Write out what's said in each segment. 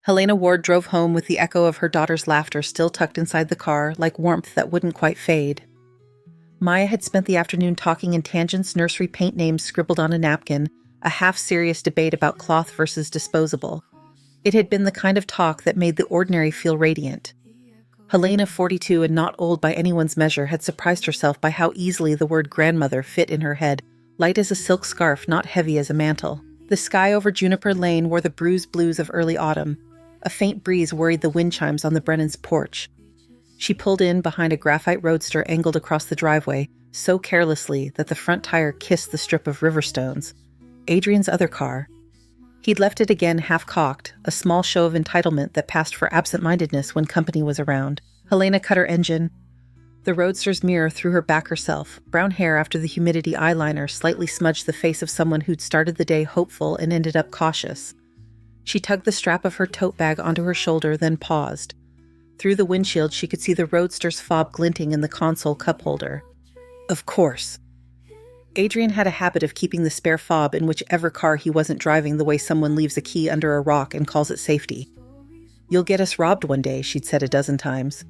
Helena Ward drove home with the echo of her daughter's laughter still tucked inside the car, like warmth that wouldn't quite fade. Maya had spent the afternoon talking in Tangent's nursery paint names scribbled on a napkin, a half-serious debate about cloth versus disposable. It had been the kind of talk that made the ordinary feel radiant. Helena, 42 and not old by anyone's measure, had surprised herself by how easily the word grandmother fit in her head, light as a silk scarf, not heavy as a mantle. The sky over Juniper Lane wore the bruised blues of early autumn. A faint breeze worried the wind chimes on the Brennans' porch. She pulled in behind a graphite roadster angled across the driveway, so carelessly that the front tire kissed the strip of river stones. Adrian's other car. He'd left it again half-cocked, a small show of entitlement that passed for absent-mindedness when company was around. Helena cut her engine. The roadster's mirror threw her back herself. Brown hair after the humidity eyeliner slightly smudged the face of someone who'd started the day hopeful and ended up cautious. She tugged the strap of her tote bag onto her shoulder, then paused. Through the windshield, she could see the roadster's fob glinting in the console cup holder. Of course. Adrian had a habit of keeping the spare fob in whichever car he wasn't driving, the way someone leaves a key under a rock and calls it safety. "You'll get us robbed one day," she'd said a dozen times.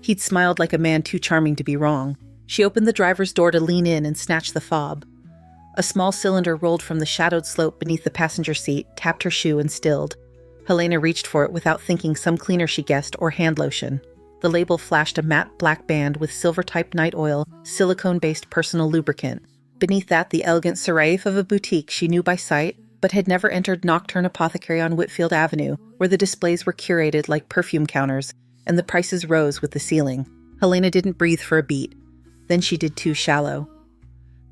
He'd smiled like a man too charming to be wrong. She opened the driver's door to lean in and snatch the fob. A small cylinder rolled from the shadowed slope beneath the passenger seat, tapped her shoe, and stilled. Helena reached for it without thinking, some cleaner she guessed, or hand lotion. The label flashed a matte black band with silver-type night oil, silicone-based personal lubricant. Beneath that, the elegant serif of a boutique she knew by sight, but had never entered Nocturne Apothecary on Whitfield Avenue, where the displays were curated like perfume counters, and the prices rose with the ceiling. Helena didn't breathe for a beat. Then she did too shallow.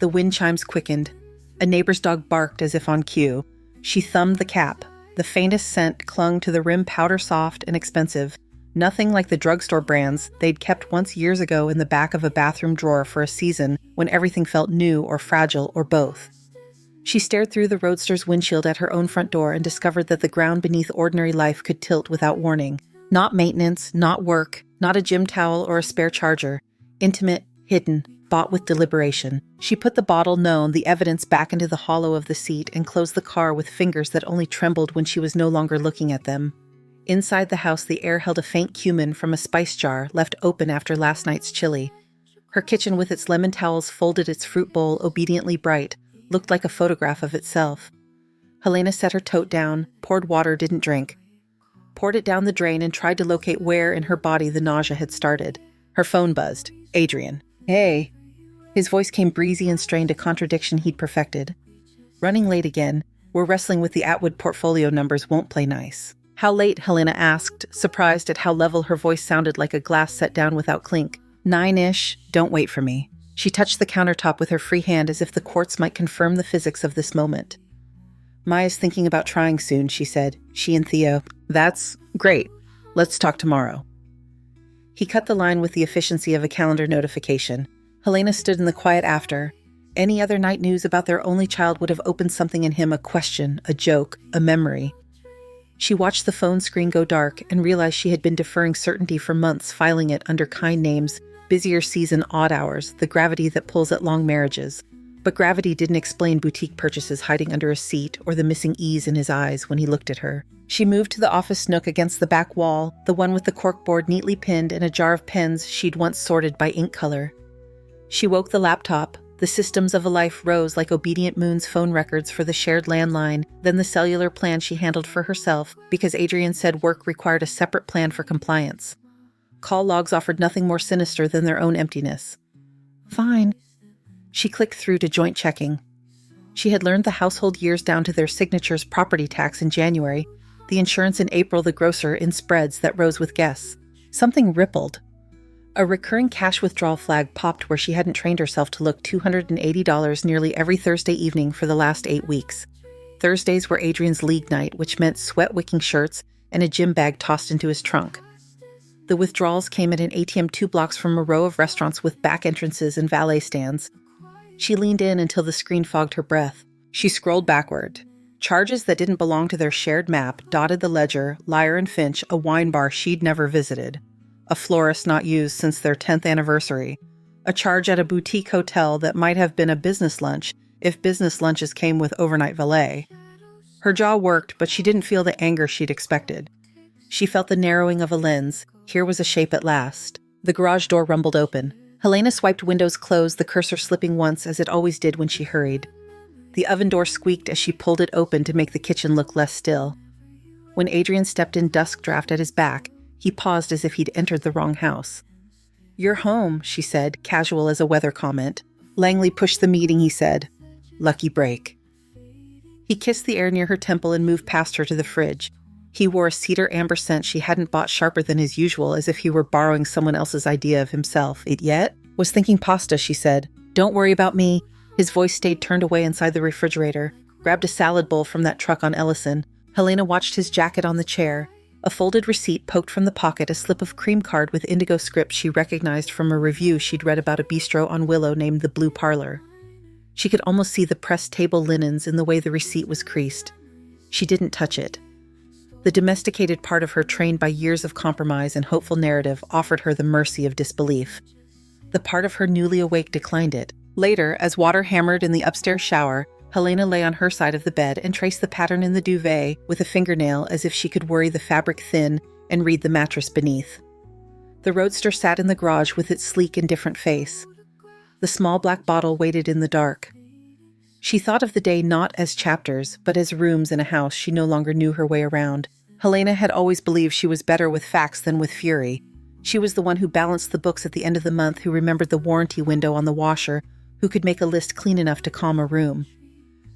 The wind chimes quickened. A neighbor's dog barked as if on cue. She thumbed the cap. The faintest scent clung to the rim, powder soft and expensive. Nothing like the drugstore brands they'd kept once years ago in the back of a bathroom drawer for a season when everything felt new or fragile or both. She stared through the roadster's windshield at her own front door and discovered that the ground beneath ordinary life could tilt without warning. Not maintenance, not work, not a gym towel or a spare charger. Intimate, hidden, bought with deliberation. She put the bottle known, the evidence, back into the hollow of the seat and closed the car with fingers that only trembled when she was no longer looking at them. Inside the house, the air held a faint cumin from a spice jar left open after last night's chili. Her kitchen, with its lemon towels folded, its fruit bowl obediently bright, looked like a photograph of itself. Helena set her tote down, poured water, didn't drink. Poured it down the drain and tried to locate where in her body the nausea had started. Her phone buzzed. Adrian. "Hey." His voice came breezy and strained, a contradiction he'd perfected. "Running late again. We're wrestling with the Atwood portfolio numbers, won't play nice." "How late?" Helena asked, surprised at how level her voice sounded, like a glass set down without clink. "9-ish. Don't wait for me." She touched the countertop with her free hand as if the quartz might confirm the physics of this moment. "Maya's thinking about trying soon," she said. "She and Theo." "That's great. Let's talk tomorrow." He cut the line with the efficiency of a calendar notification. Helena stood in the quiet after. Any other night news about their only child would have opened something in him, a question, a joke, a memory. She watched the phone screen go dark and realized she had been deferring certainty for months, filing it under kind names, busier season, odd hours, the gravity that pulls at long marriages. But gravity didn't explain boutique purchases hiding under a seat or the missing ease in his eyes when he looked at her. She moved to the office nook against the back wall, the one with the corkboard neatly pinned and a jar of pens she'd once sorted by ink color. She woke the laptop. The systems of a life rose like obedient moon's phone records for the shared landline, then the cellular plan she handled for herself, because Adrian said work required a separate plan for compliance. Call logs offered nothing more sinister than their own emptiness. Fine. She clicked through to joint checking. She had learned the household years down to their signatures, property tax in January, the insurance in April, the grocer in spreads that rose with guests. Something rippled. A recurring cash withdrawal flag popped where she hadn't trained herself to look, $280 nearly every Thursday evening for the last 8 weeks. Thursdays were Adrian's league night, which meant sweat-wicking shirts and a gym bag tossed into his trunk. The withdrawals came at an ATM 2 blocks from a row of restaurants with back entrances and valet stands. She leaned in until the screen fogged her breath. She scrolled backward. Charges that didn't belong to their shared map dotted the ledger, Lyre and Finch, a wine bar she'd never visited. A florist not used since their 10th anniversary. A charge at a boutique hotel that might have been a business lunch if business lunches came with overnight valet. Her jaw worked, but she didn't feel the anger she'd expected. She felt the narrowing of a lens. Here was a shape at last. The garage door rumbled open. Helena swiped windows closed, the cursor slipping once as it always did when she hurried. The oven door squeaked as she pulled it open to make the kitchen look less still. When Adrian stepped in dusk draft at his back, he paused as if he'd entered the wrong house. "You're home," she said, casual as a weather comment. "Langley pushed the meeting," he said. "Lucky break." He kissed the air near her temple and moved past her to the fridge. He wore a cedar amber scent she hadn't bought sharper than his usual, as if he were borrowing someone else's idea of himself. "It yet?" "Was thinking pasta," she said. "Don't worry about me." His voice stayed turned away inside the refrigerator. Grabbed a salad bowl from that truck on Ellison. Helena watched his jacket on the chair. A folded receipt poked from the pocket, a slip of cream card with indigo script she recognized from a review she'd read about a bistro on Willow named the Blue Parlor. She could almost see the pressed table linens in the way the receipt was creased. She didn't touch it. The domesticated part of her, trained by years of compromise and hopeful narrative, offered her the mercy of disbelief. The part of her newly awake declined it. Later, as water hammered in the upstairs shower, Helena lay on her side of the bed and traced the pattern in the duvet with a fingernail as if she could worry the fabric thin and read the mattress beneath. The Roadster sat in the garage with its sleek, indifferent face. The small black bottle waited in the dark. She thought of the day not as chapters, but as rooms in a house she no longer knew her way around. Helena had always believed she was better with facts than with fury. She was the one who balanced the books at the end of the month, who remembered the warranty window on the washer, who could make a list clean enough to calm a room.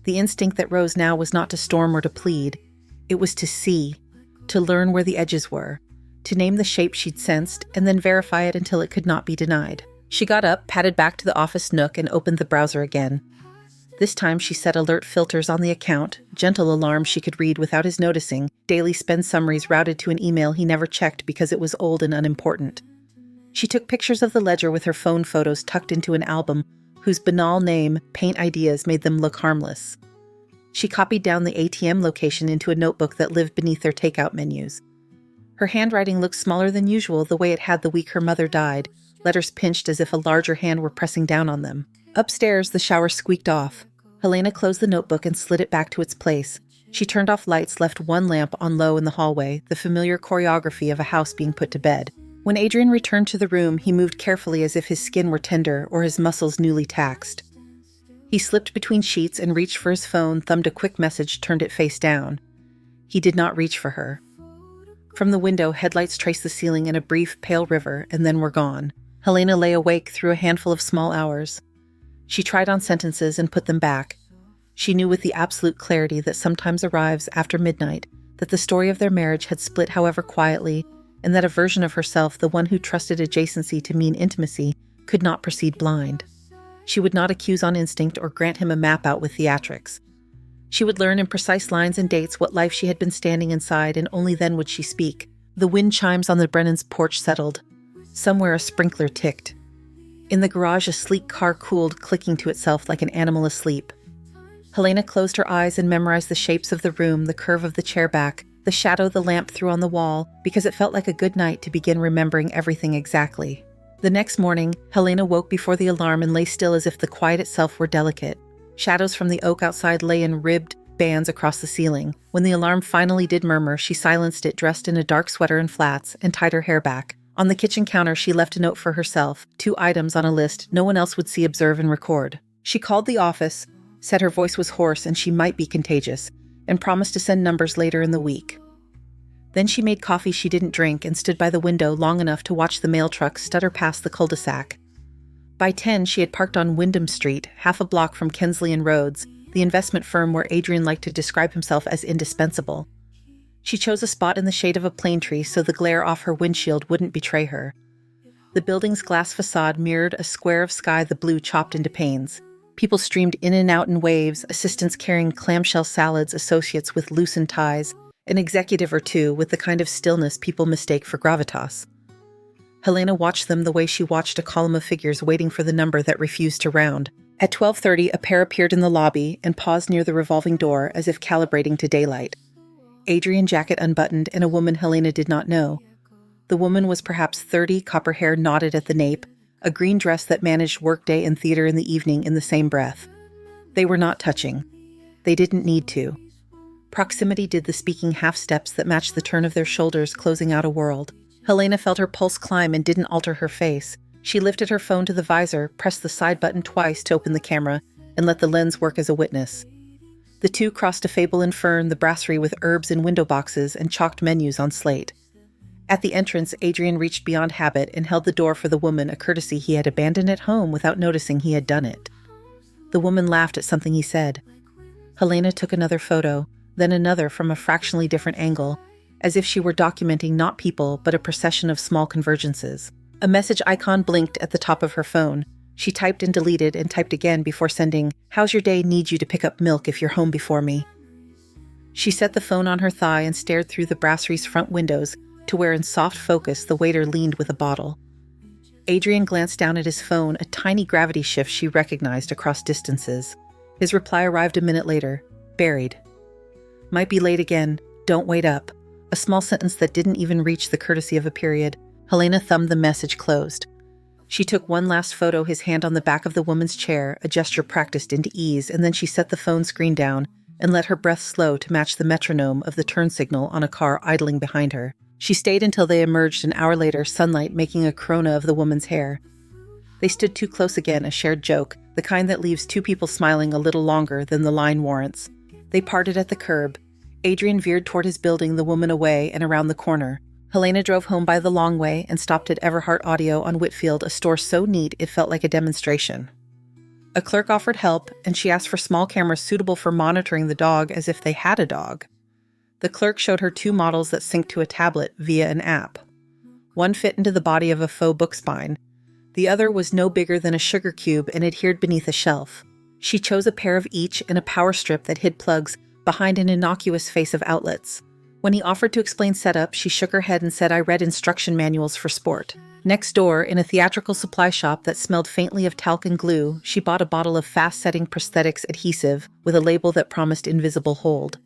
The instinct that rose now was not to storm or to plead. It was to see, to learn where the edges were, to name the shape she'd sensed, and then verify it until it could not be denied. She got up, padded back to the office nook, and opened the browser again. This time she set alert filters on the account, gentle alarms she could read without his noticing, daily spend summaries routed to an email he never checked because it was old and unimportant. She took pictures of the ledger with her phone photos tucked into an album whose banal name, Paint Ideas, made them look harmless. She copied down the ATM location into a notebook that lived beneath their takeout menus. Her handwriting looked smaller than usual, the way it had the week her mother died, letters pinched as if a larger hand were pressing down on them. Upstairs, the shower squeaked off. Helena closed the notebook and slid it back to its place. She turned off lights, left one lamp on low in the hallway, the familiar choreography of a house being put to bed. When Adrian returned to the room, he moved carefully as if his skin were tender or his muscles newly taxed. He slipped between sheets and reached for his phone, thumbed a quick message, turned it face down. He did not reach for her. From the window, headlights traced the ceiling in a brief, pale river, and then were gone. Helena lay awake through a handful of small hours. She tried on sentences and put them back. She knew with the absolute clarity that sometimes arrives after midnight that the story of their marriage had split however quietly, and that a version of herself, the one who trusted adjacency to mean intimacy, could not proceed blind. She would not accuse on instinct or grant him a map out with theatrics. She would learn in precise lines and dates what life she had been standing inside, and only then would she speak. The wind chimes on the Brennan's porch settled. Somewhere a sprinkler ticked. In the garage, a sleek car cooled, clicking to itself like an animal asleep. Helena closed her eyes and memorized the shapes of the room, the curve of the chair back, the shadow the lamp threw on the wall, because it felt like a good night to begin remembering everything exactly. The next morning, Helena woke before the alarm and lay still as if the quiet itself were delicate. Shadows from the oak outside lay in ribbed bands across the ceiling. When the alarm finally did murmur, she silenced it, dressed in a dark sweater and flats, and tied her hair back. On the kitchen counter, she left a note for herself, 2 items on a list no one else would see, observe, and record. She called the office, said her voice was hoarse and she might be contagious, and promised to send numbers later in the week. Then she made coffee she didn't drink and stood by the window long enough to watch the mail truck stutter past the cul-de-sac. By 10, she had parked on Wyndham Street, half a block from Kensley and Rhodes, the investment firm where Adrian liked to describe himself as indispensable. She chose a spot in the shade of a plane tree so the glare off her windshield wouldn't betray her. The building's glass facade mirrored a square of sky, the blue chopped into panes. People streamed in and out in waves, assistants carrying clamshell salads, associates with loosened ties, an executive or two with the kind of stillness people mistake for gravitas. Helena watched them the way she watched a column of figures waiting for the number that refused to round. At 12:30, a pair appeared in the lobby and paused near the revolving door as if calibrating to daylight. Adrian, jacket unbuttoned, and a woman Helena did not know. The woman was perhaps 30, copper hair knotted at the nape, a green dress that managed workday and theater in the evening in the same breath. They were not touching. They didn't need to. Proximity did the speaking half-steps that matched the turn of their shoulders, closing out a world. Helena felt her pulse climb and didn't alter her face. She lifted her phone to the visor, pressed the side button twice to open the camera, and let the lens work as a witness. The two crossed a Fable and Fern, the brasserie with herbs in window boxes and chalked menus on slate. At the entrance, Adrian reached beyond habit and held the door for the woman, a courtesy he had abandoned at home without noticing he had done it. The woman laughed at something he said. Helena took another photo, then another from a fractionally different angle, as if she were documenting not people but a procession of small convergences. A message icon blinked at the top of her phone. She typed and deleted and typed again before sending, "How's your day? Need you to pick up milk if you're home before me." She set the phone on her thigh and stared through the brasserie's front windows to where in soft focus the waiter leaned with a bottle. Adrian glanced down at his phone, a tiny gravity shift she recognized across distances. His reply arrived a minute later. Buried. Might be late again. Don't wait up. A small sentence that didn't even reach the courtesy of a period. Helena thumbed the message closed. She took one last photo, his hand on the back of the woman's chair, a gesture practiced into ease, and then she set the phone screen down and let her breath slow to match the metronome of the turn signal on a car idling behind her. She stayed until they emerged an hour later, sunlight making a corona of the woman's hair. They stood too close again, a shared joke, the kind that leaves two people smiling a little longer than the line warrants. They parted at the curb. Adrian veered toward his building, the woman away and around the corner. Helena drove home by the long way and stopped at Everhart Audio on Whitfield, a store so neat it felt like a demonstration. A clerk offered help, and she asked for small cameras suitable for monitoring the dog as if they had a dog. The clerk showed her two models that synced to a tablet via an app. One fit into the body of a faux book spine. The other was no bigger than a sugar cube and adhered beneath a shelf. She chose a pair of each and a power strip that hid plugs behind an innocuous face of outlets. When he offered to explain setup, she shook her head and said, "I read instruction manuals for sport." Next door, in a theatrical supply shop that smelled faintly of talc and glue, she bought a bottle of fast-setting prosthetics adhesive with a label that promised invisible hold.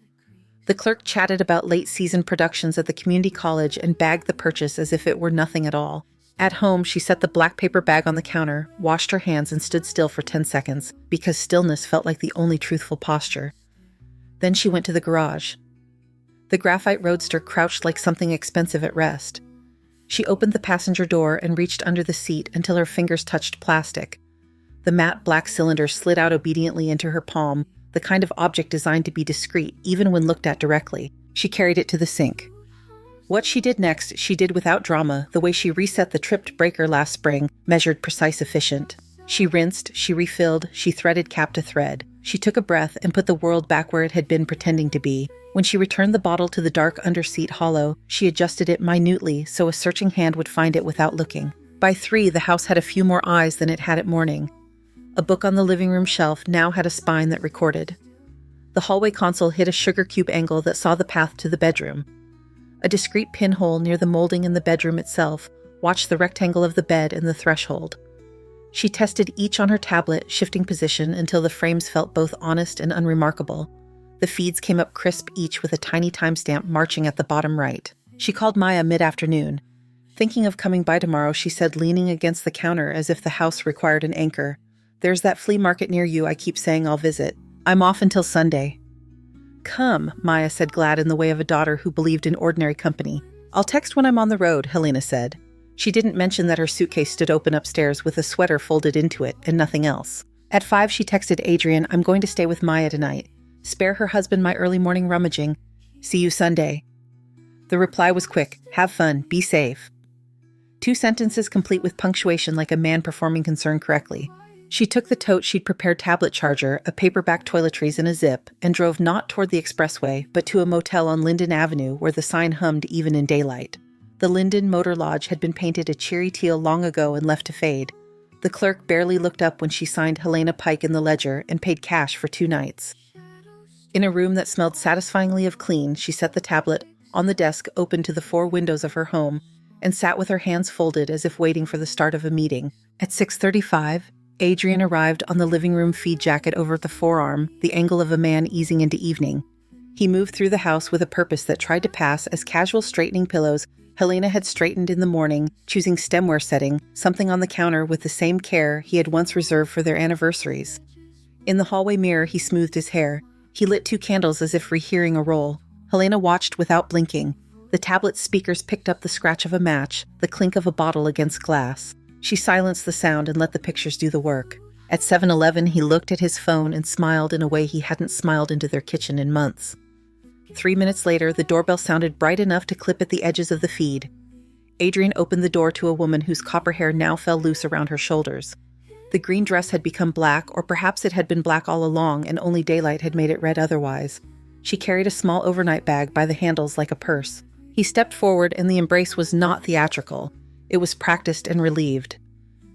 The clerk chatted about late-season productions at the community college and bagged the purchase as if it were nothing at all. At home, she set the black paper bag on the counter, washed her hands, and stood still for 10 seconds, because stillness felt like the only truthful posture. Then she went to the garage. The graphite roadster crouched like something expensive at rest. She opened the passenger door and reached under the seat until her fingers touched plastic. The matte black cylinder slid out obediently into her palm, the kind of object designed to be discreet even when looked at directly. She carried it to the sink. What she did next, she did without drama, the way she reset the tripped breaker last spring, measured, precise, efficient. She rinsed, she refilled, she threaded cap to thread. She took a breath and put the world back where it had been pretending to be. When she returned the bottle to the dark underseat hollow, she adjusted it minutely so a searching hand would find it without looking. By 3, the house had a few more eyes than it had at morning. A book on the living room shelf now had a spine that recorded. The hallway console hid a sugar cube angle that saw the path to the bedroom. A discreet pinhole near the molding in the bedroom itself watched the rectangle of the bed and the threshold. She tested each on her tablet, shifting position until the frames felt both honest and unremarkable. The feeds came up crisp, each with a tiny timestamp marching at the bottom right. She called Maya mid-afternoon. "Thinking of coming by tomorrow," she said, leaning against the counter as if the house required an anchor. "There's that flea market near you I keep saying I'll visit. I'm off until Sunday." "Come," Maya said, glad in the way of a daughter who believed in ordinary company. "I'll text when I'm on the road," Helena said. She didn't mention that her suitcase stood open upstairs with a sweater folded into it and nothing else. At 5, she texted Adrian, "I'm going to stay with Maya tonight. Spare her husband my early morning rummaging. See you Sunday." The reply was quick. "Have fun. Be safe." 2 sentences complete with punctuation like a man performing concern correctly. She took the tote she'd prepared tablet charger, a paperback toiletries, and a zip, and drove not toward the expressway, but to a motel on Linden Avenue where the sign hummed even in daylight. The Linden Motor Lodge had been painted a cheery teal long ago and left to fade. The clerk barely looked up when she signed Helena Pike in the ledger and paid cash for 2 nights. In a room that smelled satisfyingly of clean, she set the tablet on the desk open to the 4 windows of her home and sat with her hands folded as if waiting for the start of a meeting. At 6:35, Adrian arrived on the living room feed jacket over the forearm, the angle of a man easing into evening. He moved through the house with a purpose that tried to pass as casual straightening pillows Helena had straightened in the morning, choosing stemware setting, something on the counter with the same care he had once reserved for their anniversaries. In the hallway mirror, he smoothed his hair. He lit 2 candles as if rehearing a roll. Helena watched without blinking. The tablet's speakers picked up the scratch of a match, the clink of a bottle against glass. She silenced the sound and let the pictures do the work. At 7-Eleven, he looked at his phone and smiled in a way he hadn't smiled into their kitchen in months. 3 minutes later, the doorbell sounded bright enough to clip at the edges of the feed. Adrian opened the door to a woman whose copper hair now fell loose around her shoulders. The green dress had become black, or perhaps it had been black all along and only daylight had made it red otherwise. She carried a small overnight bag by the handles like a purse. He stepped forward and the embrace was not theatrical. It was practiced and relieved.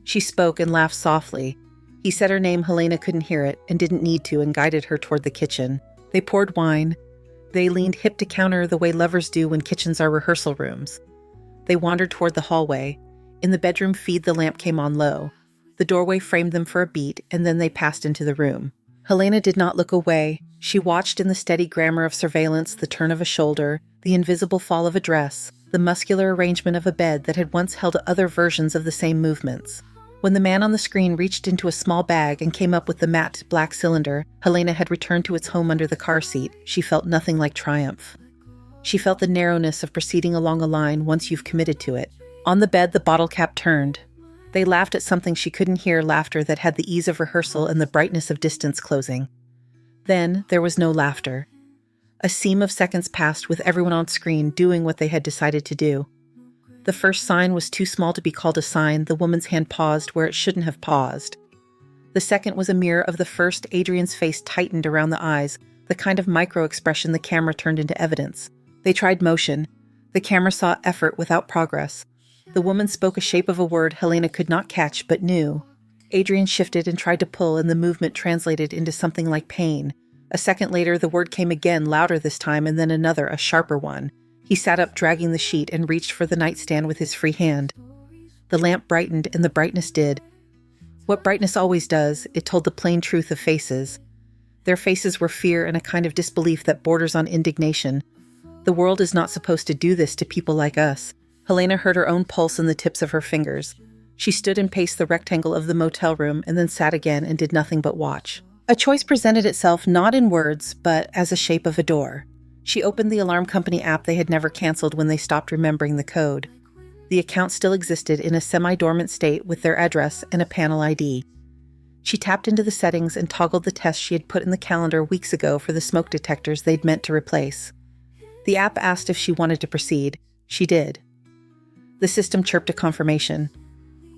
She spoke and laughed softly. He said her name. Helena couldn't hear it and didn't need to, and guided her toward the kitchen. They poured wine. They leaned hip to counter the way lovers do when kitchens are rehearsal rooms. They wandered toward the hallway. In the bedroom feed, the lamp came on low. The doorway framed them for a beat, and then they passed into the room. Helena did not look away. She watched in the steady grammar of surveillance the turn of a shoulder, the invisible fall of a dress, the muscular arrangement of a bed that had once held other versions of the same movements. When the man on the screen reached into a small bag and came up with the matte black cylinder Helena had returned to its home under the car seat, she felt nothing like triumph. She felt the narrowness of proceeding along a line once you've committed to it. On the bed, the bottle cap turned. They laughed at something she couldn't hear, laughter that had the ease of rehearsal and the brightness of distance closing. Then there was no laughter. A seam of seconds passed with everyone on screen doing what they had decided to do. The first sign was too small to be called a sign. The woman's hand paused where it shouldn't have paused. The second was a mirror of the first. Adrian's face tightened around the eyes, the kind of micro-expression the camera turned into evidence. They tried motion. The camera saw effort without progress. The woman spoke a shape of a word Helena could not catch but knew. Adrian shifted and tried to pull, and the movement translated into something like pain. A second later, the word came again, louder this time, and then another, a sharper one. He sat up, dragging the sheet, and reached for the nightstand with his free hand. The lamp brightened, and the brightness did what brightness always does. It told the plain truth of faces. Their faces were fear and a kind of disbelief that borders on indignation. The world is not supposed to do this to people like us. Helena heard her own pulse in the tips of her fingers. She stood and paced the rectangle of the motel room and then sat again and did nothing but watch. A choice presented itself not in words, but as a shape of a door. She opened the alarm company app they had never canceled when they stopped remembering the code. The account still existed in a semi-dormant state with their address and a panel ID. She tapped into the settings and toggled the test she had put in the calendar weeks ago for the smoke detectors they'd meant to replace. The app asked if she wanted to proceed. She did. The system chirped a confirmation.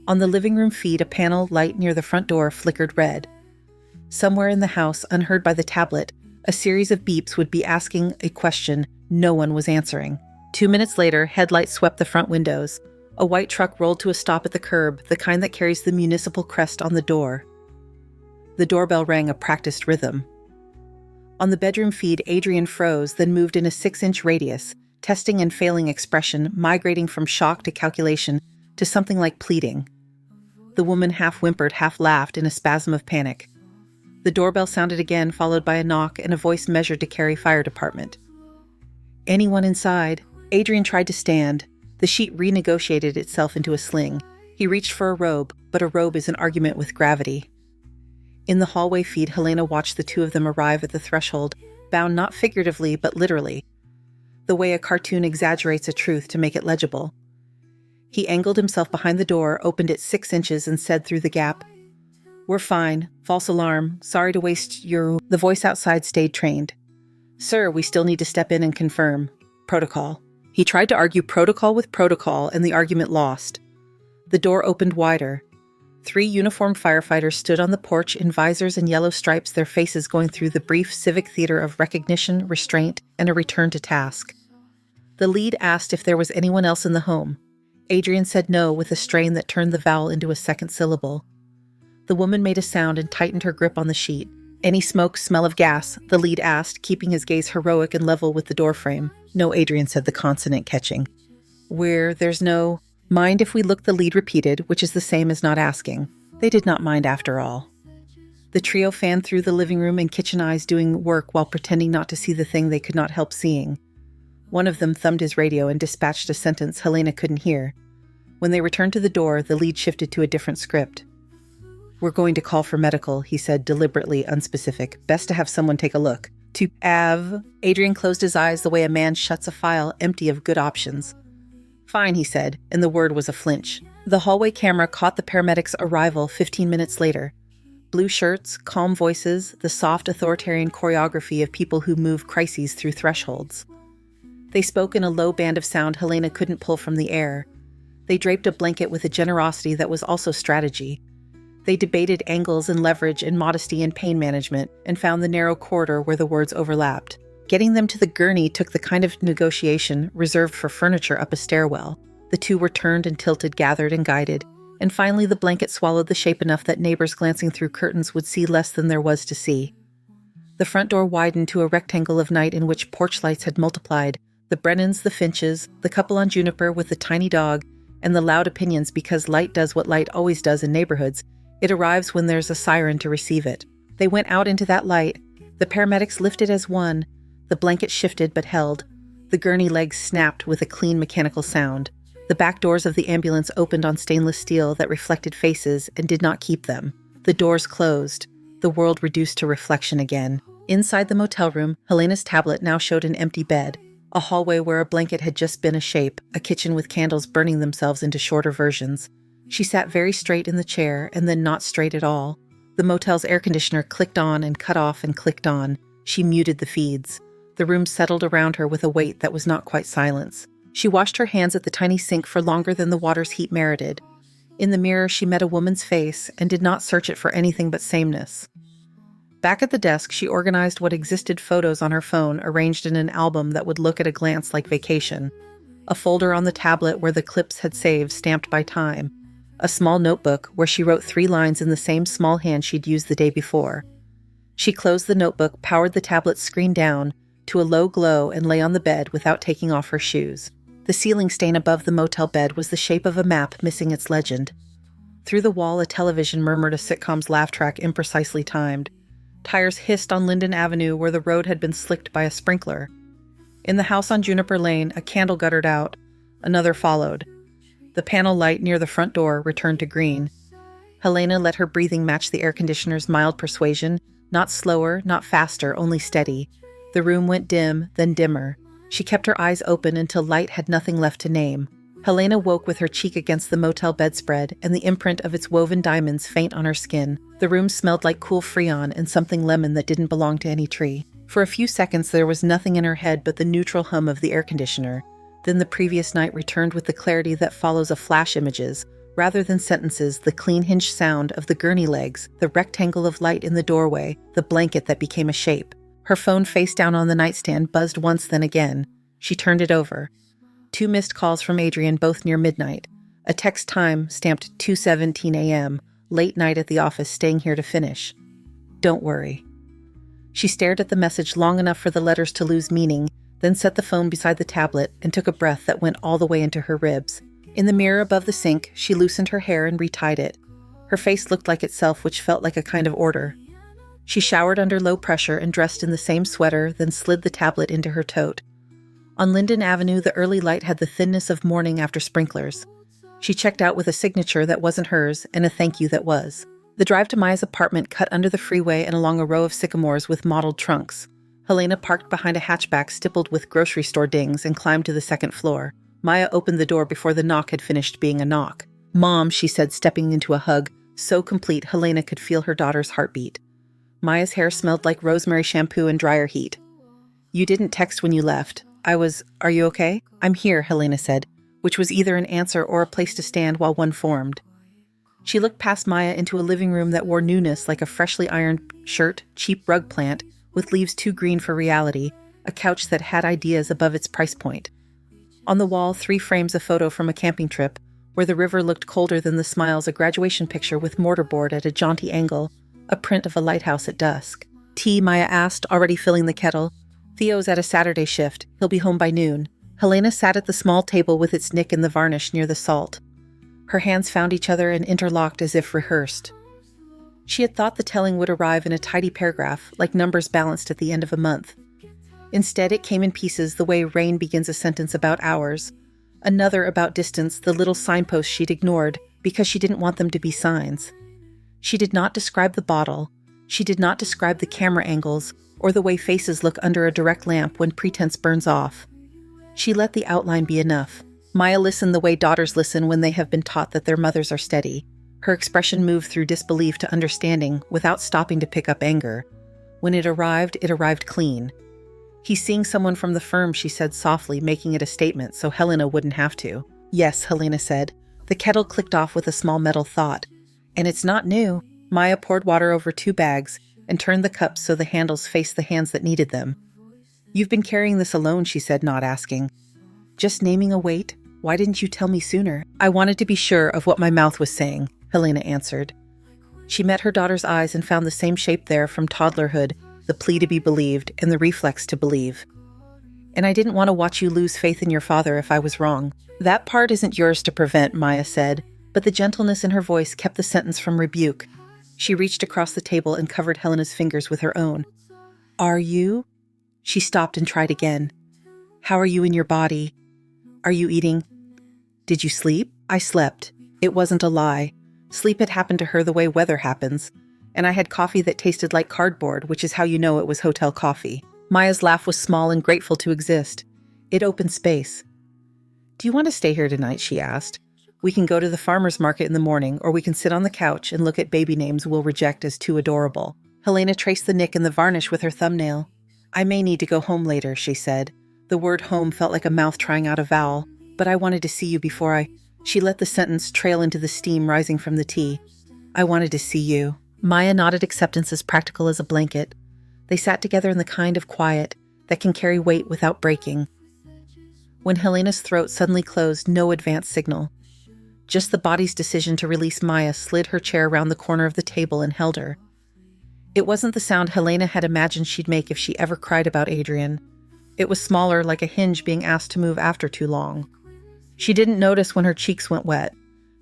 On the living room feed, a panel light near the front door flickered red. Somewhere in the house, unheard by the tablet, a series of beeps would be asking a question no one was answering. 2 minutes later, headlights swept the front windows. A white truck rolled to a stop at the curb, the kind that carries the municipal crest on the door. The doorbell rang a practiced rhythm. On the bedroom feed, Adrian froze, then moved in a 6-inch radius, testing and failing expression, migrating from shock to calculation to something like pleading. The woman half whimpered, half laughed in a spasm of panic. The doorbell sounded again, followed by a knock and a voice measured to carry fire department. Anyone inside? Adrian tried to stand. The sheet renegotiated itself into a sling. He reached for a robe, but a robe is an argument with gravity. In the hallway feed, Helena watched the two of them arrive at the threshold, bound not figuratively but literally, the way a cartoon exaggerates a truth to make it legible. He angled himself behind the door, opened it 6 inches, and said through the gap, "We're fine. False alarm. Sorry to waste your..." The voice outside stayed trained. "Sir, we still need to step in and confirm. Protocol." He tried to argue protocol with protocol, and the argument lost. The door opened wider. 3 uniformed firefighters stood on the porch in visors and yellow stripes, their faces going through the brief civic theater of recognition, restraint, and a return to task. The lead asked if there was anyone else in the home. Adrian said no with a strain that turned the vowel into a second syllable. The woman made a sound and tightened her grip on the sheet. "Any smoke, smell of gas?" the lead asked, keeping his gaze heroic and level with the doorframe. "No," Adrian said, the consonant catching. There's no..." "Mind if we look?" the lead repeated, which is the same as not asking. They did not mind after all. The trio fanned through the living room and kitchen, eyes doing work while pretending not to see the thing they could not help seeing. One of them thumbed his radio and dispatched a sentence Helena couldn't hear. When they returned to the door, the lead shifted to a different script. "We're going to call for medical," he said, deliberately unspecific. "Best to have someone take a look. To Av. Adrian closed his eyes the way a man shuts a file empty of good options. Fine, he said, and the word was a flinch. The hallway camera caught the paramedics' arrival 15 minutes later. Blue shirts, calm voices, the soft authoritarian choreography of people who move crises through thresholds. They spoke in a low band of sound Helena couldn't pull from the air. They draped a blanket with a generosity that was also strategy. They debated angles and leverage and modesty and pain management and found the narrow corridor where the words overlapped. Getting them to the gurney took the kind of negotiation reserved for furniture up a stairwell. The two were turned and tilted, gathered and guided, and finally the blanket swallowed the shape enough that neighbors glancing through curtains would see less than there was to see. The front door widened to a rectangle of night in which porch lights had multiplied. The Brennans, the Finches, the couple on Juniper with the tiny dog, and the loud opinions because light does what light always does in neighborhoods. It arrives when there's a siren to receive it. They went out into that light. The paramedics lifted as one. The blanket shifted but held. The gurney legs snapped with a clean mechanical sound. The back doors of the ambulance opened on stainless steel that reflected faces and did not keep them. The doors closed. The world reduced to reflection again. Inside the motel room, Helena's tablet now showed an empty bed, a hallway where a blanket had just been a shape, a kitchen with candles burning themselves into shorter versions. She sat very straight in the chair and then not straight at all. The motel's air conditioner clicked on and cut off and clicked on. She muted the feeds. The room settled around her with a weight that was not quite silence. She washed her hands at the tiny sink for longer than the water's heat merited. In the mirror, she met a woman's face and did not search it for anything but sameness. Back at the desk, she organized what existed photos on her phone arranged in an album that would look at a glance like vacation. A folder on the tablet where the clips had saved stamped by time. A small notebook where she wrote 3 lines in the same small hand she'd used the day before. She closed the notebook, powered the tablet screen down to a low glow, and lay on the bed without taking off her shoes. The ceiling stain above the motel bed was the shape of a map missing its legend. Through the wall, a television murmured a sitcom's laugh track imprecisely timed. Tires hissed on Linden Avenue where the road had been slicked by a sprinkler. In the house on Juniper Lane, a candle guttered out. Another followed. The panel light near the front door returned to green. Helena let her breathing match the air conditioner's mild persuasion, not slower, not faster, only steady. The room went dim, then dimmer. She kept her eyes open until light had nothing left to name. Helena woke with her cheek against the motel bedspread and the imprint of its woven diamonds faint on her skin. The room smelled like cool Freon and something lemon that didn't belong to any tree. For a few seconds there was nothing in her head but the neutral hum of the air conditioner. Then the previous night returned with the clarity that follows a flash images. Rather than sentences, the clean hinged sound of the gurney legs, the rectangle of light in the doorway, the blanket that became a shape. Her phone face down on the nightstand buzzed once then again. She turned it over. 2 missed calls from Adrian, both near midnight. A text time stamped 2:17 a.m., late night at the office, staying here to finish. Don't worry. She stared at the message long enough for the letters to lose meaning, then set the phone beside the tablet and took a breath that went all the way into her ribs. In the mirror above the sink, she loosened her hair and retied it. Her face looked like itself, which felt like a kind of order. She showered under low pressure and dressed in the same sweater, then slid the tablet into her tote. On Linden Avenue, the early light had the thinness of morning after sprinklers. She checked out with a signature that wasn't hers and a thank you that was. The drive to Maya's apartment cut under the freeway and along a row of sycamores with mottled trunks. Helena parked behind a hatchback stippled with grocery store dings and climbed to the 2nd floor. Maya opened the door before the knock had finished being a knock. Mom, she said, stepping into a hug, so complete Helena could feel her daughter's heartbeat. Maya's hair smelled like rosemary shampoo and dryer heat. You didn't text when you left. Are you okay? I'm here, Helena said, which was either an answer or a place to stand while one formed. She looked past Maya into a living room that wore newness like a freshly ironed shirt, cheap rug plant, with leaves too green for reality, a couch that had ideas above its price point. On the wall, 3 frames a photo from a camping trip, where the river looked colder than the smiles, a graduation picture with mortarboard at a jaunty angle, a print of a lighthouse at dusk. Tea, Maya asked, already filling the kettle. Theo's at a Saturday shift. He'll be home by noon. Helena sat at the small table with its nick in the varnish near the salt. Her hands found each other and interlocked as if rehearsed. She had thought the telling would arrive in a tidy paragraph, like numbers balanced at the end of a month. Instead, it came in pieces the way rain begins a sentence about hours, another about distance, the little signposts she'd ignored because she didn't want them to be signs. She did not describe the bottle, She did not describe the camera angles or the way faces look under a direct lamp when pretense burns off. She let the outline be enough. Maya listened the way daughters listen when they have been taught that their mothers are steady. Her expression moved through disbelief to understanding without stopping to pick up anger. When it arrived clean. "He's seeing someone from the firm," she said softly, making it a statement so Helena wouldn't have to. "Yes," Helena said. The kettle clicked off with a small metal thought. "And it's not new." Maya poured water over 2 bags and turned the cups so the handles faced the hands that needed them. "You've been carrying this alone," she said, not asking. "Just naming a weight? Why didn't you tell me sooner?" "I wanted to be sure of what my mouth was saying," Helena answered. She met her daughter's eyes and found the same shape there from toddlerhood, the plea to be believed and the reflex to believe. "And I didn't want to watch you lose faith in your father if I was wrong." "That part isn't yours to prevent," Maya said, but the gentleness in her voice kept the sentence from rebuke. She reached across the table and covered Helena's fingers with her own. "Are you?" She stopped and tried again. "How are you in your body? Are you eating?" "Did you sleep?" "I slept." It wasn't a lie. Sleep had happened to her the way weather happens. And I had coffee that tasted like cardboard, which is how you know it was hotel coffee. Maya's laugh was small and grateful to exist. It opened space. "Do you want to stay here tonight?" she asked. "We can go to the farmer's market in the morning, or we can sit on the couch and look at baby names we'll reject as too adorable." Helena traced the nick in the varnish with her thumbnail. "I may need to go home later," she said. The word home felt like a mouth trying out a vowel, "but I wanted to see you before I—" She let the sentence trail into the steam rising from the tea. "I wanted to see you." Maya nodded acceptance as practical as a blanket. They sat together in the kind of quiet that can carry weight without breaking. When Helena's throat suddenly closed, no advance signal. Just the body's decision to release Maya slid her chair around the corner of the table and held her. It wasn't the sound Helena had imagined she'd make if she ever cried about Adrian. It was smaller, like a hinge being asked to move after too long. She didn't notice when her cheeks went wet.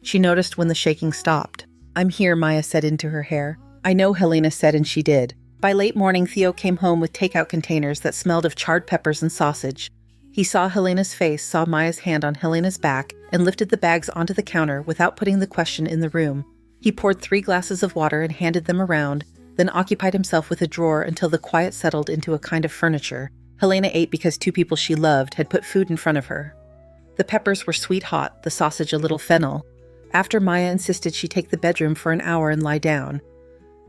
She noticed when the shaking stopped. "I'm here," Maya said into her hair. "I know," Helena said, and she did. By late morning, Theo came home with takeout containers that smelled of charred peppers and sausage. He saw Helena's face, saw Maya's hand on Helena's back, and lifted the bags onto the counter without putting the question in the room. He poured 3 glasses of water and handed them around, then occupied himself with a drawer until the quiet settled into a kind of furniture. Helena ate because 2 people she loved had put food in front of her. The peppers were sweet hot, the sausage a little fennel. After Maya insisted she take the bedroom for an hour and lie down.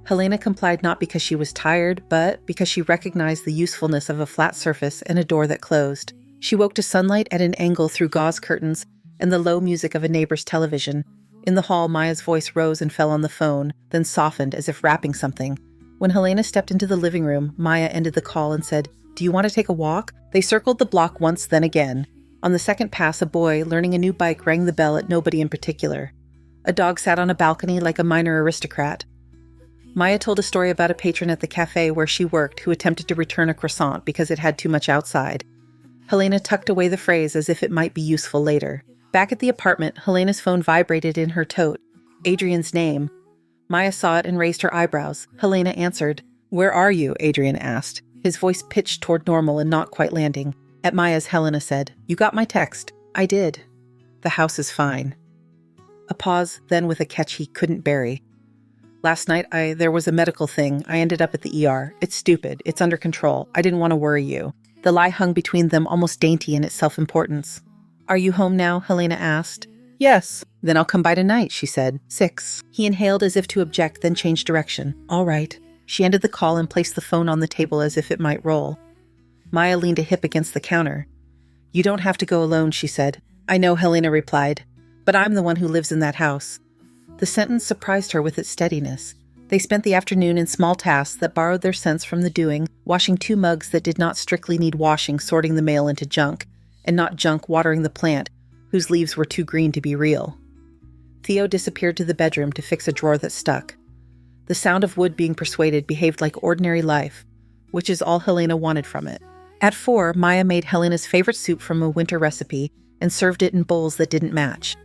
Helena complied not because she was tired, but because she recognized the usefulness of a flat surface and a door that closed. She woke to sunlight at an angle through gauze curtains and the low music of a neighbor's television. In the hall, Maya's voice rose and fell on the phone, then softened as if rapping something. When Helena stepped into the living room, Maya ended the call and said, "Do you want to take a walk?" They circled the block once, then again. On the second pass, a boy learning a new bike rang the bell at nobody in particular. A dog sat on a balcony like a minor aristocrat. Maya told a story about a patron at the cafe where she worked who attempted to return a croissant because it had too much outside. Helena tucked away the phrase as if it might be useful later. Back at the apartment, Helena's phone vibrated in her tote. Adrian's name. Maya saw it and raised her eyebrows. Helena answered. "Where are you?" Adrian asked. His voice pitched toward normal and not quite landing. "At Maya's," Helena said. "You got my text." "I did." "The house is fine." A pause, then with a catch he couldn't bury. "Last night, there was a medical thing. I ended up at the ER. It's stupid. It's under control. I didn't want to worry you." The lie hung between them, almost dainty in its self-importance. "Are you home now?" Helena asked. "Yes." "Then I'll come by tonight," she said. 6. He inhaled as if to object, then changed direction. "All right." She ended the call and placed the phone on the table as if it might roll. Maya leaned a hip against the counter. "You don't have to go alone," she said. "I know," Helena replied. "But I'm the one who lives in that house." The sentence surprised her with its steadiness. They spent the afternoon in small tasks that borrowed their sense from the doing, washing 2 mugs that did not strictly need washing, sorting the mail into junk, and not junk watering the plant, whose leaves were too green to be real. Theo disappeared to the bedroom to fix a drawer that stuck. The sound of wood being persuaded behaved like ordinary life, which is all Helena wanted from it. At 4, Maya made Helena's favorite soup from a winter recipe and served it in bowls that didn't match.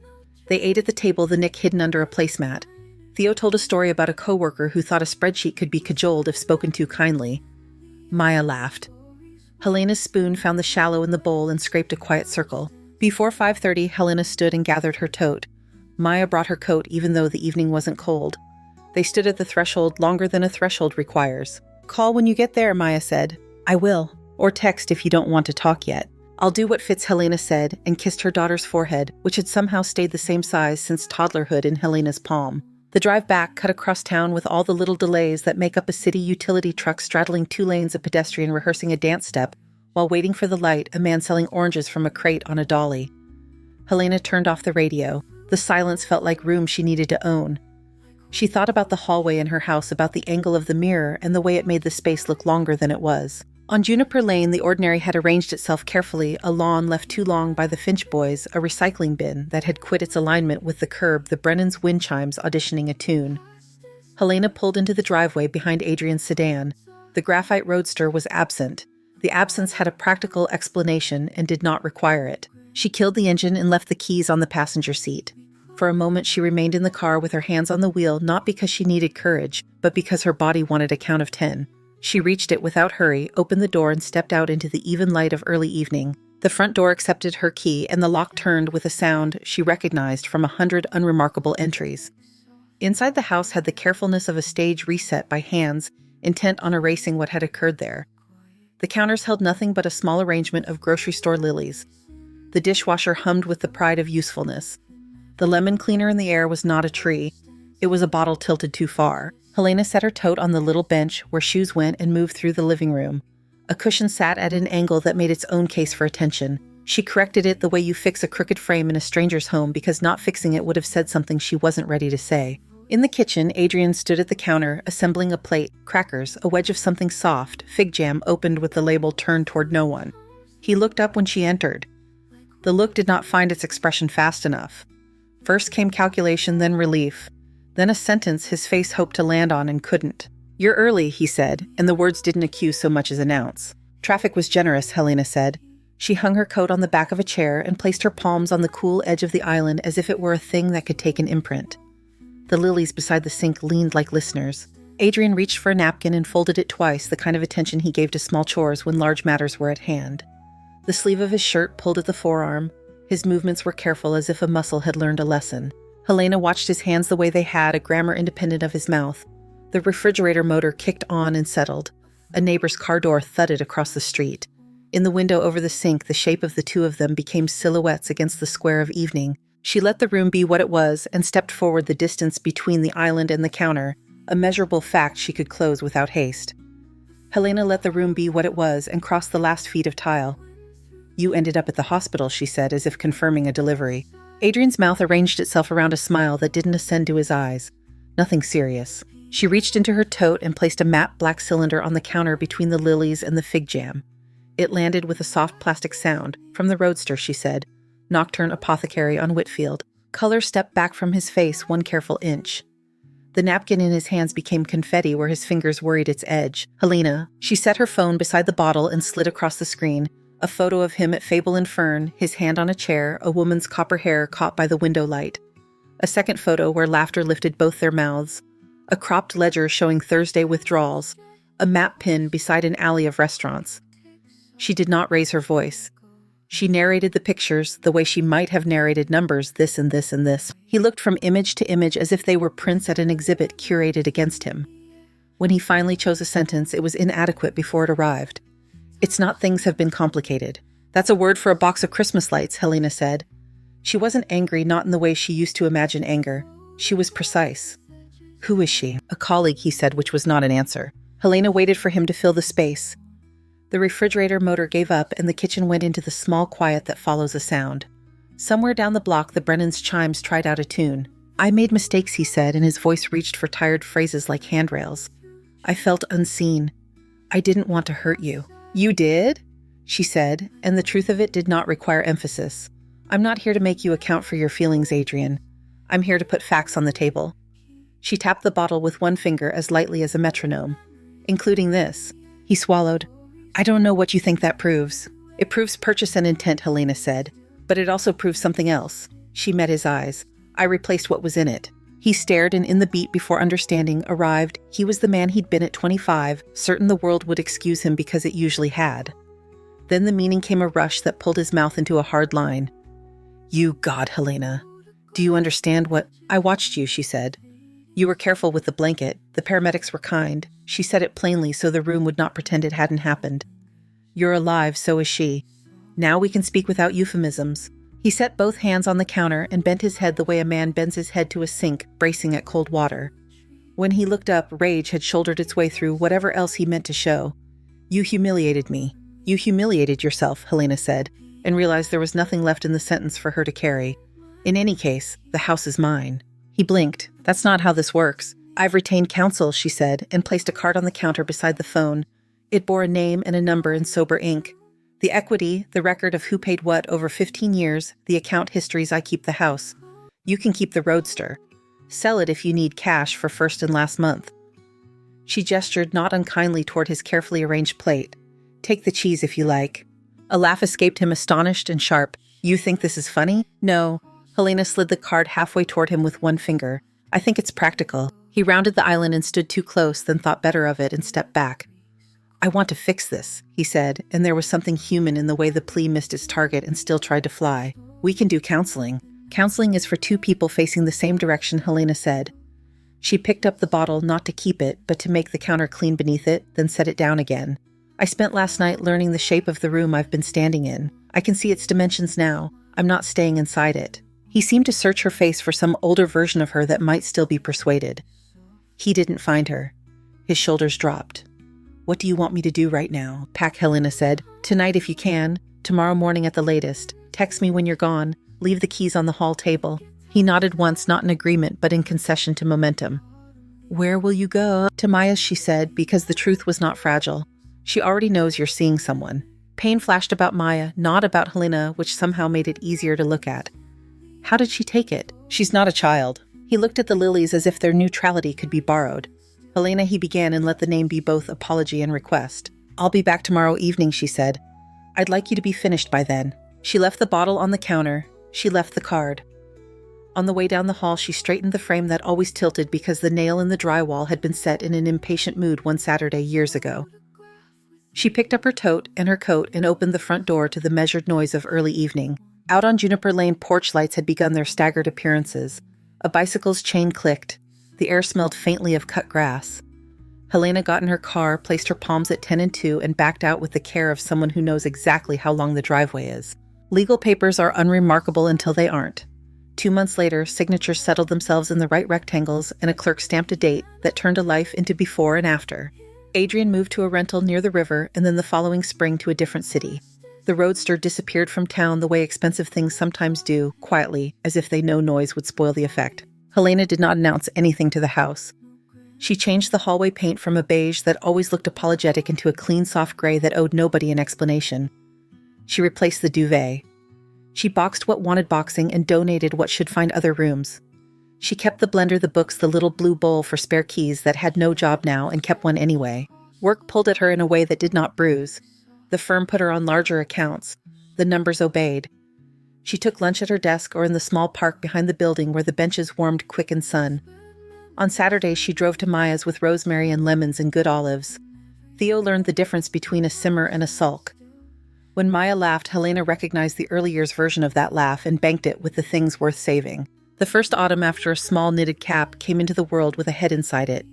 They ate at the table, the nick hidden under a placemat. Theo told a story about a coworker who thought a spreadsheet could be cajoled if spoken to kindly. Maya laughed. Helena's spoon found the shallow in the bowl and scraped a quiet circle. Before 5:30, Helena stood and gathered her tote. Maya brought her coat even though the evening wasn't cold. They stood at the threshold longer than a threshold requires. "Call when you get there," Maya said. "I will. Or text if you don't want to talk yet." "I'll do what fits," Helena said, and kissed her daughter's forehead, which had somehow stayed the same size since toddlerhood in Helena's palm. The drive back cut across town with all the little delays that make up a city utility truck straddling 2 lanes of pedestrian rehearsing a dance step, while waiting for the light, a man selling oranges from a crate on a dolly. Helena turned off the radio. The silence felt like room she needed to own. She thought about the hallway in her house, about the angle of the mirror, and the way it made the space look longer than it was. On Juniper Lane, the ordinary had arranged itself carefully, a lawn left too long by the Finch boys, a recycling bin that had quit its alignment with the curb, the Brennan's wind chimes auditioning a tune. Helena pulled into the driveway behind Adrian's sedan. The graphite roadster was absent. The absence had a practical explanation and did not require it. She killed the engine and left the keys on the passenger seat. For a moment she remained in the car with her hands on the wheel, not because she needed courage, but because her body wanted a count of 10. She reached it without hurry, opened the door, and stepped out into the even light of early evening. The front door accepted her key, and the lock turned with a sound she recognized from 100 unremarkable entries. Inside the house had the carefulness of a stage reset by hands intent on erasing what had occurred there. The counters held nothing but a small arrangement of grocery store lilies. The dishwasher hummed with the pride of usefulness. The lemon cleaner in the air was not a tree. It was a bottle tilted too far. Helena set her tote on the little bench where shoes went and moved through the living room. A cushion sat at an angle that made its own case for attention. She corrected it the way you fix a crooked frame in a stranger's home, because not fixing it would have said something she wasn't ready to say. In the kitchen, Adrian stood at the counter, assembling a plate, crackers, a wedge of something soft, fig jam opened with the label turned toward no one. He looked up when she entered. The look did not find its expression fast enough. First came calculation, then relief. Then a sentence his face hoped to land on and couldn't. "You're early," he said, and the words didn't accuse so much as announce. "Traffic was generous," Helena said. She hung her coat on the back of a chair and placed her palms on the cool edge of the island as if it were a thing that could take an imprint. The lilies beside the sink leaned like listeners. Adrian reached for a napkin and folded it twice, the kind of attention he gave to small chores when large matters were at hand. The sleeve of his shirt pulled at the forearm. His movements were careful, as if a muscle had learned a lesson. Helena watched his hands the way they had, a grammar independent of his mouth. The refrigerator motor kicked on and settled. A neighbor's car door thudded across the street. In the window over the sink, the shape of the two of them became silhouettes against the square of evening. She let the room be what it was and stepped forward the distance between the island and the counter, a measurable fact she could close without haste. Helena let the room be what it was and crossed the last feet of tile. "You ended up at the hospital," she said, as if confirming a delivery. Adrian's mouth arranged itself around a smile that didn't ascend to his eyes. Nothing serious. She reached into her tote and placed a matte black cylinder on the counter between the lilies and the fig jam. It landed with a soft plastic sound. "From the roadster," she said. "Nocturne Apothecary on Whitfield." Color stepped back from his face 1 careful inch. The napkin in his hands became confetti where his fingers worried its edge. "Helena." She set her phone beside the bottle and slid across the screen. A photo of him at Fable and Fern, his hand on a chair, a woman's copper hair caught by the window light. A second photo where laughter lifted both their mouths. A cropped ledger showing Thursday withdrawals. A map pin beside an alley of restaurants. She did not raise her voice. She narrated the pictures the way she might have narrated numbers, this and this and this. He looked from image to image as if they were prints at an exhibit curated against him. When he finally chose a sentence, it was inadequate before it arrived. "It's not things have been complicated." "That's a word for a box of Christmas lights," Helena said. She wasn't angry, not in the way she used to imagine anger. She was precise. "Who is she?" "A colleague," he said, which was not an answer. Helena waited for him to fill the space. The refrigerator motor gave up, and the kitchen went into the small quiet that follows a sound. Somewhere down the block, the Brennan's chimes tried out a tune. "I made mistakes," he said, and his voice reached for tired phrases like handrails. "I felt unseen. I didn't want to hurt you." "You did?" she said, and the truth of it did not require emphasis. "I'm not here to make you account for your feelings, Adrian. I'm here to put facts on the table." She tapped the bottle with 1 finger as lightly as a metronome. "Including this." He swallowed. "I don't know what you think that proves." "It proves purchase and intent," Helena said. "But it also proves something else." She met his eyes. "I replaced what was in it." He stared, and in the beat before understanding arrived, he was the man he'd been at 25, certain the world would excuse him because it usually had. Then the meaning came, a rush that pulled his mouth into a hard line. "You God, Helena. Do you understand what—" "I watched you," she said. You were careful with the blanket. The paramedics were kind. She said it plainly so the room would not pretend it hadn't happened. You're alive, so is she. Now we can speak without euphemisms. He set both hands on the counter and bent his head the way a man bends his head to a sink, bracing at cold water. When he looked up, rage had shouldered its way through whatever else he meant to show. You humiliated me. You humiliated yourself, Helena said, and realized there was nothing left in the sentence for her to carry. In any case, the house is mine. He blinked. That's not how this works. I've retained counsel, she said, and placed a card on the counter beside the phone. It bore a name and a number in sober ink. The equity, the record of who paid what over 15 years, the account histories. I keep the house. You can keep the Roadster. Sell it if you need cash for first and last month. She gestured not unkindly toward his carefully arranged plate. Take the cheese if you like. A laugh escaped him, astonished and sharp. You think this is funny? No. Helena slid the card halfway toward him with one finger. I think it's practical. He rounded the island and stood too close, then thought better of it and stepped back. I want to fix this, he said, and there was something human in the way the plea missed its target and still tried to fly. We can do counseling. Counseling is for two people facing the same direction, Helena said. She picked up the bottle not to keep it, but to make the counter clean beneath it, then set it down again. I spent last night learning the shape of the room I've been standing in. I can see its dimensions now. I'm not staying inside it. He seemed to search her face for some older version of her that might still be persuaded. He didn't find her. His shoulders dropped. What do you want me to do right now? Pack, Helena said. Tonight if you can. Tomorrow morning at the latest. Text me when you're gone. Leave the keys on the hall table. He nodded once, not in agreement, but in concession to momentum. Where will you go? To Maya's, she said, because the truth was not fragile. She already knows you're seeing someone. Pain flashed about Maya, not about Helena, which somehow made it easier to look at. How did she take it? She's not a child. He looked at the lilies as if their neutrality could be borrowed. Helena, he began, and let the name be both apology and request. I'll be back tomorrow evening, she said. I'd like you to be finished by then. She left the bottle on the counter. She left the card. On the way down the hall, she straightened the frame that always tilted because the nail in the drywall had been set in an impatient mood one Saturday years ago. She picked up her tote and her coat and opened the front door to the measured noise of early evening. Out on Juniper Lane, porch lights had begun their staggered appearances. A bicycle's chain clicked. The air smelled faintly of cut grass. Helena got in her car, placed her palms at 10 and 2, and backed out with the care of someone who knows exactly how long the driveway is. Legal papers are unremarkable until they aren't. 2 months later, signatures settled themselves in the right rectangles, and a clerk stamped a date that turned a life into before and after. Adrian moved to a rental near the river, and then the following spring to a different city. The Roadster disappeared from town the way expensive things sometimes do, quietly, as if they know noise would spoil the effect. Helena did not announce anything to the house. She changed the hallway paint from a beige that always looked apologetic into a clean, soft gray that owed nobody an explanation. She replaced the duvet. She boxed what wanted boxing and donated what should find other rooms. She kept the blender, the books, the little blue bowl for spare keys that had no job now and kept one anyway. Work pulled at her in a way that did not bruise. The firm put her on larger accounts. The numbers obeyed. She took lunch at her desk or in the small park behind the building where the benches warmed quick in sun. On Saturdays, she drove to Maya's with rosemary and lemons and good olives. Theo learned the difference between a simmer and a sulk. When Maya laughed, Helena recognized the early years version of that laugh and banked it with the things worth saving. The first autumn after a small knitted cap came into the world with a head inside it.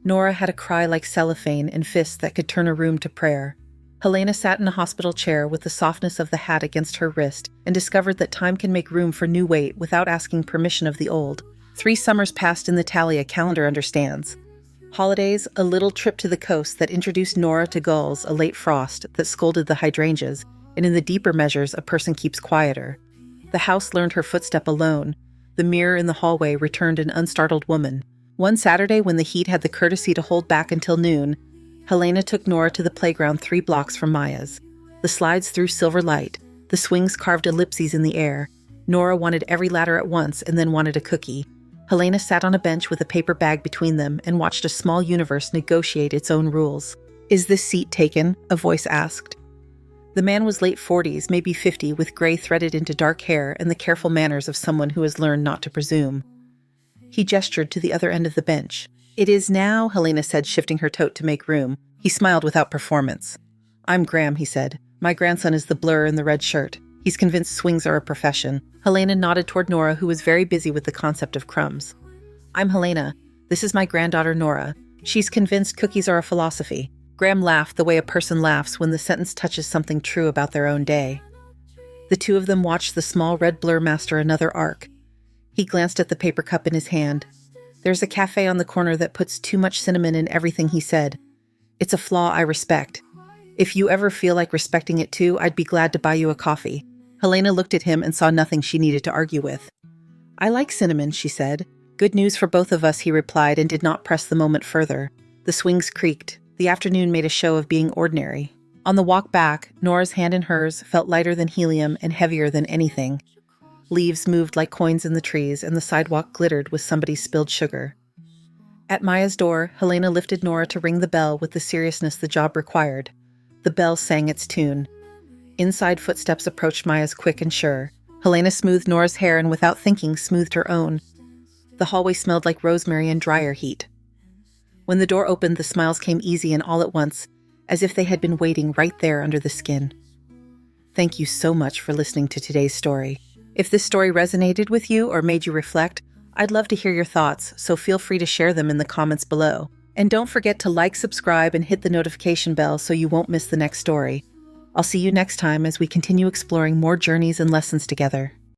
Nora had a cry like cellophane and fists that could turn a room to prayer. Helena sat in a hospital chair with the softness of the hat against her wrist and discovered that time can make room for new weight without asking permission of the old. 3 summers passed in the tally a calendar understands. Holidays, a little trip to the coast that introduced Nora to gulls, a late frost that scolded the hydrangeas, and in the deeper measures, a person keeps quieter. The house learned her footstep alone. The mirror in the hallway returned an unstartled woman. One Saturday, when the heat had the courtesy to hold back until noon, Helena took Nora to the playground 3 blocks from Maya's. The slides threw silver light. The swings carved ellipses in the air. Nora wanted every ladder at once and then wanted a cookie. Helena sat on a bench with a paper bag between them and watched a small universe negotiate its own rules. "Is this seat taken?" a voice asked. The man was late 40s, maybe 50, with gray threaded into dark hair and the careful manners of someone who has learned not to presume. He gestured to the other end of the bench. "It is now," Helena said, shifting her tote to make room. He smiled without performance. "I'm Graham," he said. "My grandson is the blur in the red shirt. He's convinced swings are a profession." Helena nodded toward Nora, who was very busy with the concept of crumbs. "I'm Helena. This is my granddaughter Nora. She's convinced cookies are a philosophy. Graham laughed the way a person laughs when the sentence touches something true about their own day. The two of them watched the small red blur master another arc. He glanced at the paper cup in his hand. There's a cafe on the corner that puts too much cinnamon in everything, he said. It's a flaw I respect. If you ever feel like respecting it too, I'd be glad to buy you a coffee. Helena looked at him and saw nothing she needed to argue with. I like cinnamon, she said. Good news for both of us, he replied, and did not press the moment further. The swings creaked. The afternoon made a show of being ordinary. On the walk back, Nora's hand in hers felt lighter than helium and heavier than anything. Leaves moved like coins in the trees, and the sidewalk glittered with somebody's spilled sugar. At Maya's door, Helena lifted Nora to ring the bell with the seriousness the job required. The bell sang its tune. Inside footsteps approached Maya's quick and sure. Helena smoothed Nora's hair and without thinking smoothed her own. The hallway smelled like rosemary and dryer heat. When the door opened, the smiles came easy and all at once, as if they had been waiting right there under the skin. Thank you so much for listening to today's story. If this story resonated with you or made you reflect, I'd love to hear your thoughts, so feel free to share them in the comments below. And don't forget to like, subscribe, and hit the notification bell so you won't miss the next story. I'll see you next time as we continue exploring more journeys and lessons together.